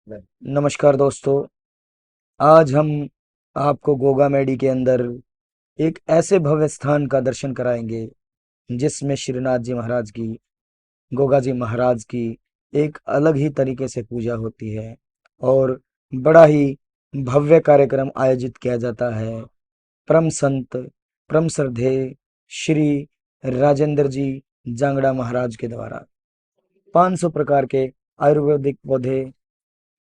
नमस्कार दोस्तों। आज हम आपको गोगा मैडी के अंदर एक ऐसे भव्य स्थान का दर्शन कराएंगे जिसमें श्रीनाथ जी महाराज की, गोगा जी महाराज की एक अलग ही तरीके से पूजा होती है और बड़ा ही भव्य कार्यक्रम आयोजित किया जाता है। परम संत, परम श्रद्धेय श्री राजेंद्र जी जांगड़ा महाराज के द्वारा 500 प्रकार के आयुर्वेदिक पौधे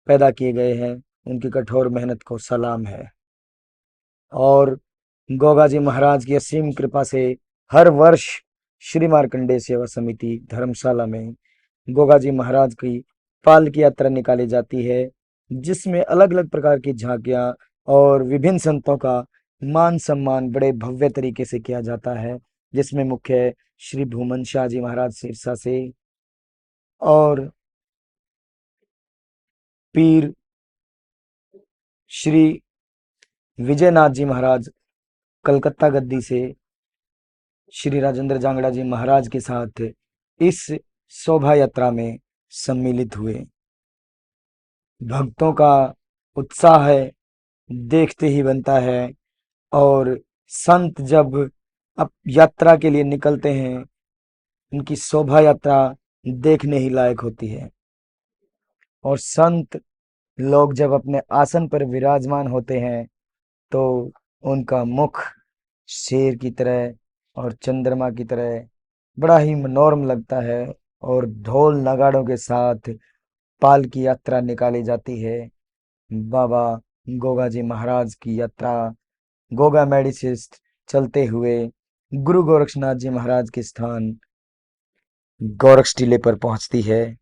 पैदा किए गए हैं। उनकी कठोर मेहनत को सलाम है। और गोगा जी महाराज की असीम कृपा से हर वर्ष श्री मार्कंडेय सेवा समिति धर्मशाला में गोगा जी महाराज की पालकी यात्रा निकाली जाती है, जिसमें अलग अलग प्रकार की झांकियां और विभिन्न संतों का मान सम्मान बड़े भव्य तरीके से किया जाता है, जिसमें मुख्य श्री भूमन शाह जी महाराज सिरसा से और पीर श्री विजयनाथ जी महाराज कलकत्ता गद्दी से श्री राजेंद्र जांगड़ा जी महाराज के साथ इस शोभा यात्रा में सम्मिलित हुए। भक्तों का उत्साह है देखते ही बनता है। और संत जब अब यात्रा के लिए निकलते हैं, उनकी शोभा यात्रा देखने ही लायक होती है। और संत लोग जब अपने आसन पर विराजमान होते हैं तो उनका मुख शेर की तरह और चंद्रमा की तरह बड़ा ही मनोरम लगता है। और ढोल नगाड़ों के साथ पालकी यात्रा निकाली जाती है। बाबा गोगा जी महाराज की यात्रा गोगा मैडी से चलते हुए गुरु गोरक्षनाथ जी महाराज के स्थान गोरक्ष टीले पर पहुंचती है।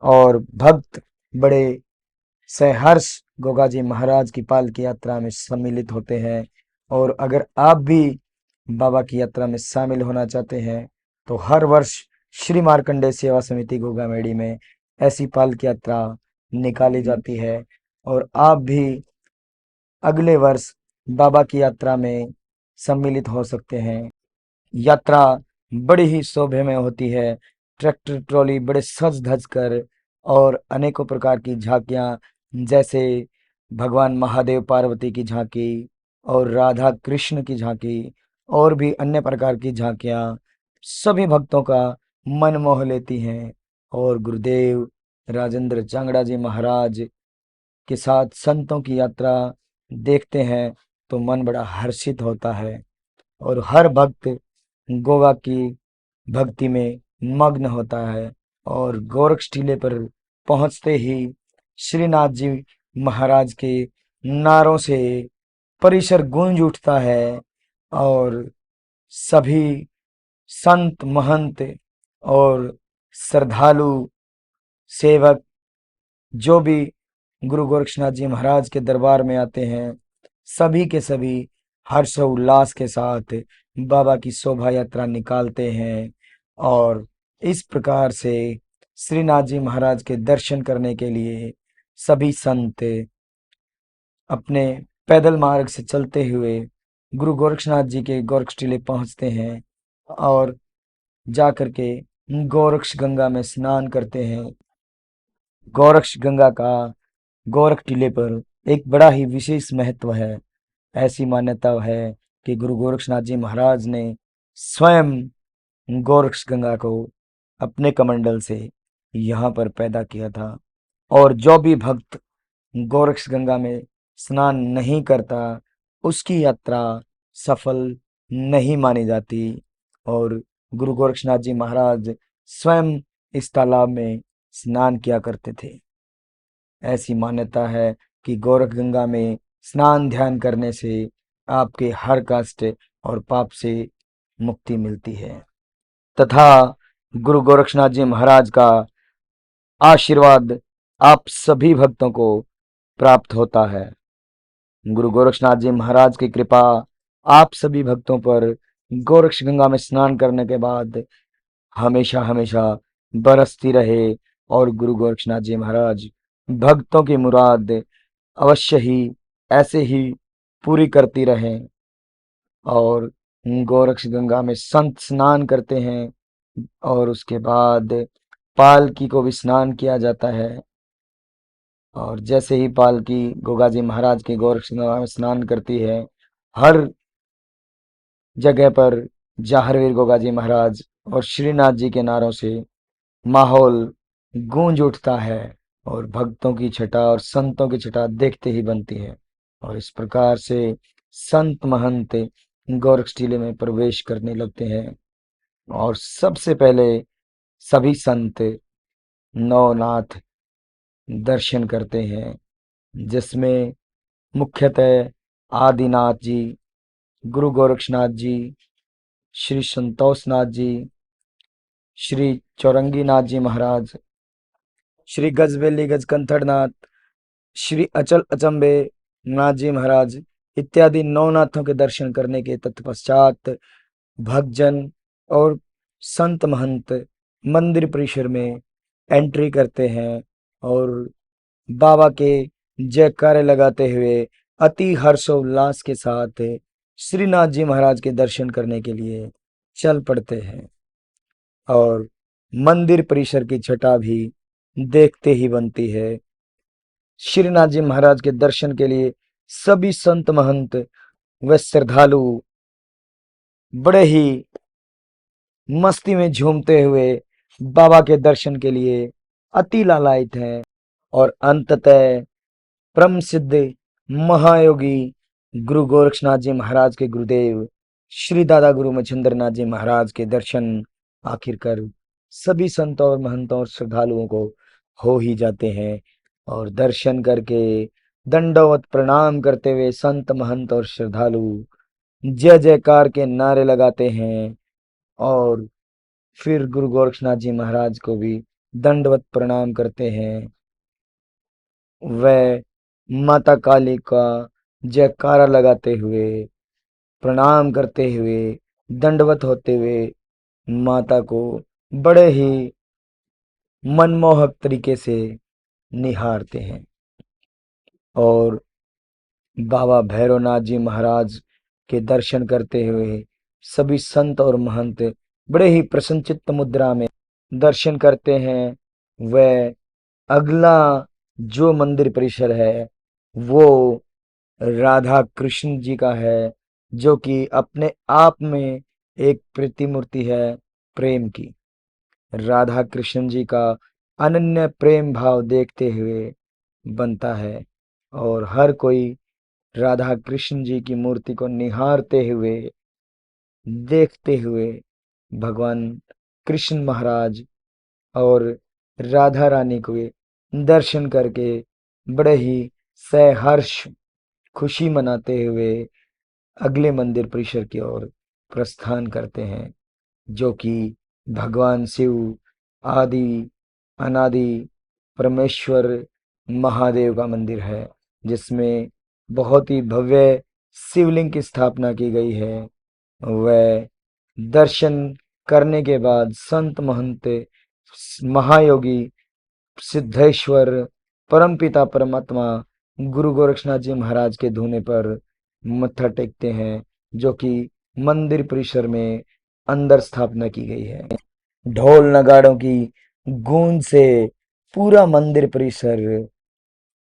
और भक्त बड़े सहर्ष गोगा जी महाराज की पालकी यात्रा में सम्मिलित होते हैं। और अगर आप भी बाबा की यात्रा में शामिल होना चाहते हैं तो हर वर्ष श्री मार्कंडेय सेवा समिति गोगा मैडी में ऐसी पालकी यात्रा निकाली जाती है। और आप भी अगले वर्ष बाबा की यात्रा में सम्मिलित हो सकते हैं। यात्रा बड़ी ही शोभेमय होती है। ट्रैक्टर ट्रॉली बड़े सज धज कर और अनेकों प्रकार की झांकियां, जैसे भगवान महादेव पार्वती की झांकी और राधा कृष्ण की झांकी और भी अन्य प्रकार की झांकियां सभी भक्तों का मन मोह लेती हैं। और गुरुदेव राजेंद्र जांगड़ा जी महाराज के साथ संतों की यात्रा देखते हैं तो मन बड़ा हर्षित होता है। और हर भक्त गोवा की भक्ति में मग्न होता है। और गोरक्ष टीले पर पहुंचते ही श्रीनाथ जी महाराज के नारों से परिसर गूंज उठता है। और सभी संत महंत और श्रद्धालु सेवक जो भी गुरु गोरक्षनाथ जी महाराज के दरबार में आते हैं, सभी के सभी हर्षोल्लास के साथ बाबा की शोभा यात्रा निकालते हैं। और इस प्रकार से श्रीनाथ जी महाराज के दर्शन करने के लिए सभी संत अपने पैदल मार्ग से चलते हुए गुरु गोरक्षनाथ जी के गोरक्ष टीले पहुंचते हैं और जा करके गोरक्ष गंगा में स्नान करते हैं। गोरक्ष गंगा का गोरख टीले पर एक बड़ा ही विशेष महत्व है। ऐसी मान्यता है कि गुरु गोरक्षनाथ जी महाराज ने स्वयं गोरक्ष गंगा को अपने कमंडल से यहाँ पर पैदा किया था। और जो भी भक्त गोरक्ष गंगा में स्नान नहीं करता, उसकी यात्रा सफल नहीं मानी जाती। और गुरु गोरक्षनाथ जी महाराज स्वयं इस तालाब में स्नान किया करते थे। ऐसी मान्यता है कि गोरख गंगा में स्नान ध्यान करने से आपके हर कष्ट और पाप से मुक्ति मिलती है तथा गुरु गोरक्षनाथ जी महाराज का आशीर्वाद आप सभी भक्तों को प्राप्त होता है। गुरु गोरक्षनाथ जी महाराज की कृपा आप सभी भक्तों पर गोरक्ष गंगा में स्नान करने के बाद हमेशा हमेशा बरसती रहे। और गुरु गोरक्षनाथ जी महाराज भक्तों की मुराद अवश्य ही ऐसे ही पूरी करती रहें। और गोरक्ष गंगा में संत स्नान करते हैं और उसके बाद पालकी को भी स्नान किया जाता है। और जैसे ही पालकी गोगा जी महाराज के गोरक्षनाथ में स्नान करती है, हर जगह पर जाहरवीर गोगा जी महाराज और श्रीनाथ जी के नारों से माहौल गूंज उठता है और भक्तों की छटा और संतों की छटा देखते ही बनती है। और इस प्रकार से संत महंत गोरक्ष टीले में प्रवेश करने लगते हैं और सबसे पहले सभी संत नवनाथ दर्शन करते हैं, जिसमें मुख्यतः आदिनाथ जी, गुरु गोरक्षनाथ जी, श्री संतोषनाथ जी, श्री चौरंगीनाथ जी महाराज, श्री गजबेली गजकंथड़नाथ, श्री अचल अचंबे नाथ जी महाराज इत्यादि नवनाथों के दर्शन करने के तत्पश्चात भक्तजन और संत महंत मंदिर परिसर में एंट्री करते हैं और बाबा के जयकारे लगाते हुए अति हर्षोल्लास के साथ श्रीनाथ जी महाराज के दर्शन करने के लिए चल पड़ते हैं। और मंदिर परिसर की छटा भी देखते ही बनती है। श्रीनाथ जी महाराज के दर्शन के लिए सभी संत महंत व श्रद्धालु बड़े ही मस्ती में झूमते हुए बाबा के दर्शन के लिए अति लालायित हैं। और अंततः परम सिद्ध महायोगी गुरु गोरक्षनाथ जी महाराज के गुरुदेव श्री दादा गुरु मच्छिंद्र नाथ जी महाराज के दर्शन आखिरकार सभी संतों और महंतों और श्रद्धालुओं को हो ही जाते हैं। और दर्शन करके दंडवत प्रणाम करते हुए संत महंत और श्रद्धालु जय जयकार के नारे लगाते हैं और फिर गुरु गोरक्षनाथ जी महाराज को भी दंडवत प्रणाम करते हैं। वह माता काली का जयकारा लगाते हुए, प्रणाम करते हुए, दंडवत होते हुए माता को बड़े ही मनमोहक तरीके से निहारते हैं। और बाबा भैरवनाथ जी महाराज के दर्शन करते हुए सभी संत और महंत बड़े ही प्रसन्नचित्त मुद्रा में दर्शन करते हैं। वह अगला जो मंदिर परिसर है वो राधा कृष्ण जी का है, जो कि अपने आप में एक प्रतिमूर्ति है प्रेम की। राधा कृष्ण जी का अनन्य प्रेम भाव देखते हुए बनता है और हर कोई राधा कृष्ण जी की मूर्ति को निहारते हुए, देखते हुए भगवान कृष्ण महाराज और राधा रानी को दर्शन करके बड़े ही सहर्ष खुशी मनाते हुए अगले मंदिर परिसर की ओर प्रस्थान करते हैं, जो कि भगवान शिव आदि अनादि परमेश्वर महादेव का मंदिर है, जिसमें बहुत ही भव्य शिवलिंग की स्थापना की गई है। वह दर्शन करने के बाद संत महंत महायोगी सिद्धेश्वर परमपिता परमात्मा गुरु गोरक्षनाथ जी महाराज के धूने पर मत्था टेकते हैं, जो कि मंदिर परिसर में अंदर स्थापना की गई है। ढोल नगाड़ों की गूंज से पूरा मंदिर परिसर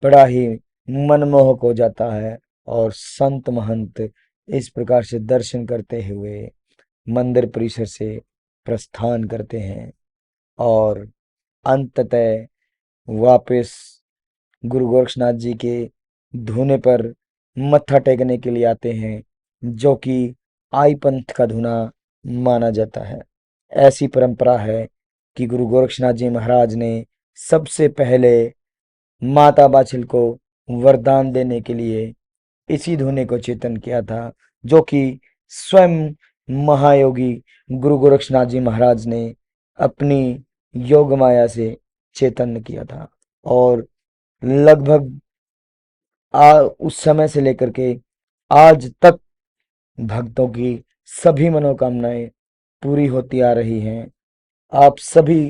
बड़ा ही मनमोहक हो जाता है और संत महंत इस प्रकार से दर्शन करते हुए मंदिर परिसर से प्रस्थान करते हैं और अंततः वापस गुरु गोरक्षनाथ जी के धूने पर मत्था टेकने के लिए आते हैं, जो कि आई पंथ का धूना माना जाता है। ऐसी परंपरा है कि गुरु गोरक्षनाथ जी महाराज ने सबसे पहले माता बाछिल को वरदान देने के लिए इसी धुने को चेतन किया था, जो कि स्वयं महायोगी गुरु गोरक्षनाथ जी महाराज ने अपनी योग माया से चेतन किया था। और लगभग उस समय से लेकर के आज तक भक्तों की सभी मनोकामनाएं पूरी होती आ रही हैं। आप सभी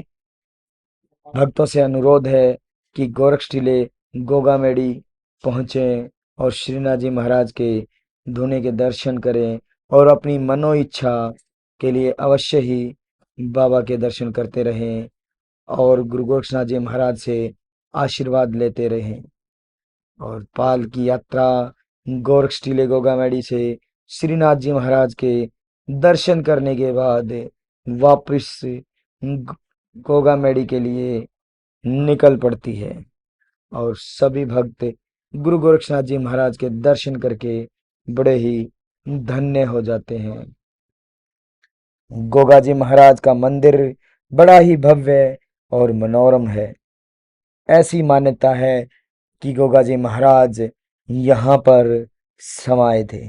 भक्तों से अनुरोध है कि गोरक्ष टीले गोगामेड़ी पहुँचें और श्रीनाथ जी महाराज के धुने के दर्शन करें और अपनी मनो इच्छा के लिए अवश्य ही बाबा के दर्शन करते रहें और गुरु गोरक्षनाथ जी महाराज से आशीर्वाद लेते रहें। और पाल की यात्रा गोरक्ष टीले गोगामेडी से श्रीनाथ जी महाराज के दर्शन करने के बाद वापस गोगामेडी के लिए निकल पड़ती है। और सभी भक्त गुरु गोरक्षनाथ जी महाराज के दर्शन करके बड़े ही धन्य हो जाते हैं। गोगा जी महाराज का मंदिर बड़ा ही भव्य और मनोरम है। ऐसी मान्यता है कि गोगा जी महाराज यहाँ पर समाये थे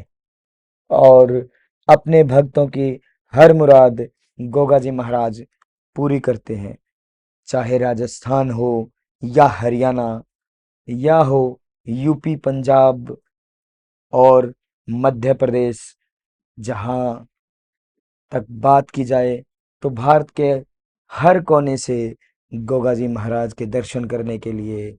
और अपने भक्तों की हर मुराद गोगा जी महाराज पूरी करते हैं। चाहे राजस्थान हो या हरियाणा या हो यूपी, पंजाब और मध्य प्रदेश, जहाँ तक बात की जाए तो भारत के हर कोने से गोगा जी महाराज के दर्शन करने के लिए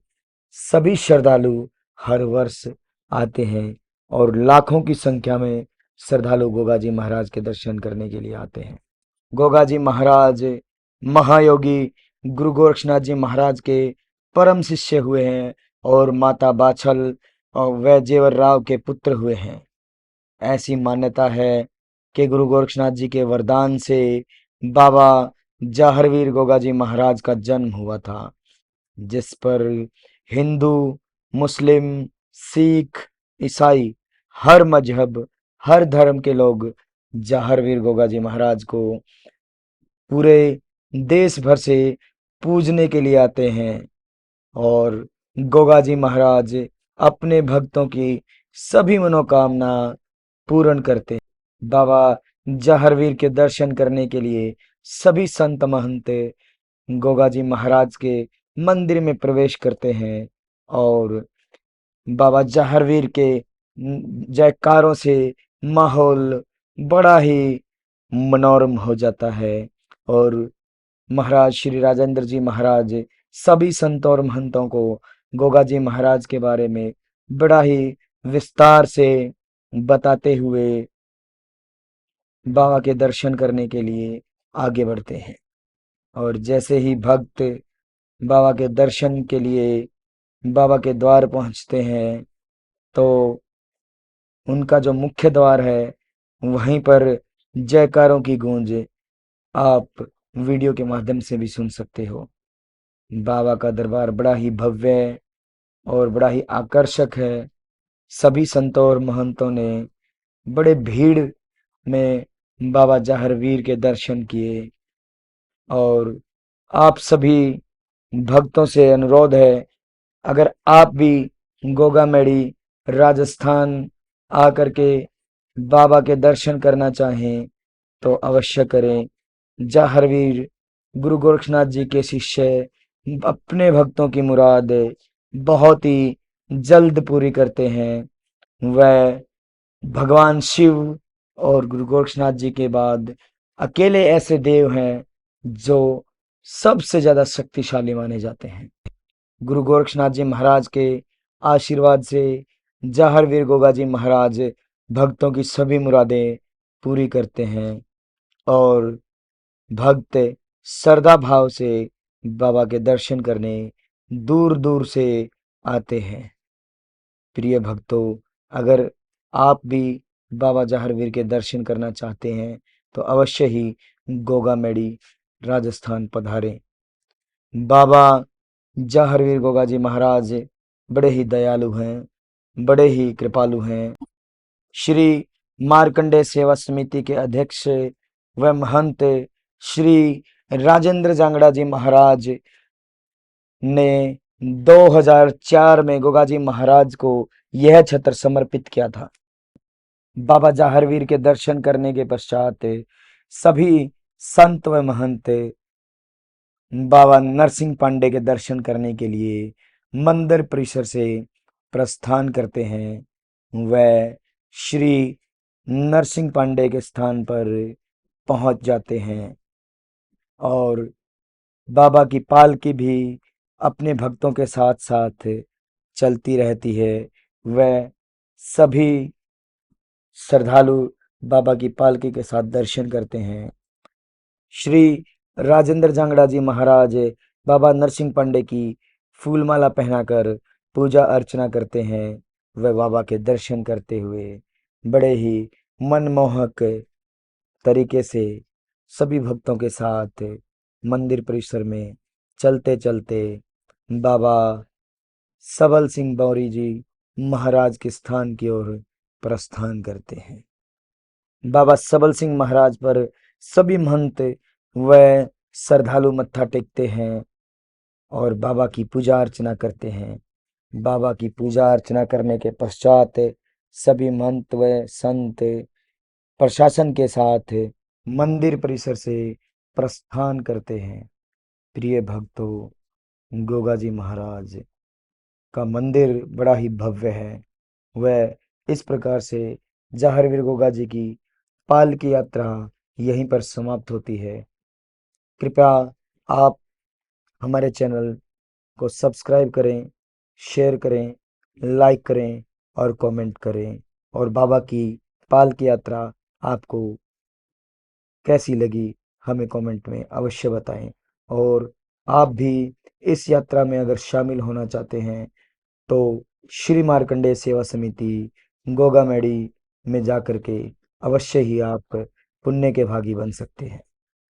सभी श्रद्धालु हर वर्ष आते हैं और लाखों की संख्या में श्रद्धालु गोगा जी महाराज के दर्शन करने के लिए आते हैं। गोगा जी महाराज महायोगी गुरु गोरक्षनाथ जी महाराज के परम शिष्य हुए हैं और माता बाछल और व जेवर राव के पुत्र हुए हैं। ऐसी मान्यता है कि गुरु गोरक्षनाथ जी के वरदान से बाबा जाहरवीर गोगा जी महाराज का जन्म हुआ था, जिस पर हिंदू, मुस्लिम, सिख, ईसाई, हर मजहब, हर धर्म के लोग जाहरवीर गोगा जी महाराज को पूरे देश भर से पूजने के लिए आते हैं। और गोगा जी महाराज अपने भक्तों की सभी मनोकामना पूर्ण करते हैं। बाबा जाहरवीर के दर्शन करने के लिए सभी संत महंत गोगा जी महाराज के मंदिर में प्रवेश करते हैं और बाबा जाहरवीर के जयकारों से माहौल बड़ा ही मनोरम हो जाता है। और महाराज श्री राजेंद्र जी महाराज सभी संतों और महंतों को गोगा जी महाराज के बारे में बड़ा ही विस्तार से बताते हुए बाबा के दर्शन करने के लिए आगे बढ़ते हैं। और जैसे ही भक्त बाबा के दर्शन के लिए बाबा के द्वार पहुंचते हैं तो उनका जो मुख्य द्वार है वहीं पर जयकारों की गूंज आप वीडियो के माध्यम से भी सुन सकते हो। बाबा का दरबार बड़ा ही भव्य और बड़ा ही आकर्षक है। सभी संतों और महंतों ने बड़े भीड़ में बाबा जाहरवीर के दर्शन किए। और आप सभी भक्तों से अनुरोध है, अगर आप भी गोगामेडी राजस्थान आकर के बाबा के दर्शन करना चाहें तो अवश्य करें। जाहरवीर गुरु गोरक्षनाथ जी के शिष्य अपने भक्तों की मुराद बहुत ही जल्द पूरी करते हैं। वह भगवान शिव और गुरु गोरक्षनाथ जी के बाद अकेले ऐसे देव हैं जो सबसे ज्यादा शक्तिशाली माने जाते हैं। गुरु गोरक्षनाथ जी महाराज के आशीर्वाद से जाहरवीर गोगा जी महाराज भक्तों की सभी मुरादें पूरी करते हैं और भक्त श्रद्धा भाव से बाबा के दर्शन करने दूर दूर से आते हैं। प्रिय भक्तों, अगर आप भी बाबा जाहरवीर के दर्शन करना चाहते हैं तो अवश्य ही गोगामेडी राजस्थान पधारें। बाबा जाहरवीर गोगा जी महाराज बड़े ही दयालु हैं, बड़े ही कृपालु हैं। श्री मार्कंडेय सेवा समिति के अध्यक्ष व महंत श्री राजेंद्र जांगड़ा जी महाराज ने 2004 में गोगा जी महाराज को यह छत्र समर्पित किया था। बाबा जाहरवीर के दर्शन करने के पश्चात सभी संत व महंत बाबा नरसिंह पांडे के दर्शन करने के लिए मंदिर परिसर से प्रस्थान करते हैं। वह श्री नरसिंह पांडे के स्थान पर पहुंच जाते हैं और बाबा की पालकी भी अपने भक्तों के साथ साथ चलती रहती है। वह सभी श्रद्धालु बाबा की पालकी के साथ दर्शन करते हैं। श्री राजेंद्र जांगड़ा जी महाराज बाबा नरसिंह पांडे की फूल माला पहनाकर पूजा अर्चना करते हैं, वह बाबा के दर्शन करते हुए बड़े ही मनमोहक तरीके से सभी भक्तों के साथ मंदिर परिसर में चलते चलते बाबा सबल सिंह बौरी जी महाराज के स्थान की ओर प्रस्थान करते हैं। बाबा सबल सिंह महाराज पर सभी महंत व श्रद्धालु मत्था टेकते हैं और बाबा की पूजा अर्चना करते हैं। बाबा की पूजा अर्चना करने के पश्चात सभी महंत व संत प्रशासन के साथ मंदिर परिसर से प्रस्थान करते हैं। प्रिय भक्तों, गोगा जी महाराज का मंदिर बड़ा ही भव्य है। वह इस प्रकार से जहारवीर गोगा जी की पालकी यात्रा यहीं पर समाप्त होती है। कृपया आप हमारे चैनल को सब्सक्राइब करें, शेयर करें, लाइक करें और कमेंट करें। और बाबा की पालकी यात्रा आपको कैसी लगी हमें कमेंट में अवश्य बताएं। और आप भी इस यात्रा में अगर शामिल होना चाहते हैं तो श्री मार्कंडेय सेवा समिति गोगा मैडी में जाकर के अवश्य ही आप पुण्य के भागी बन सकते हैं।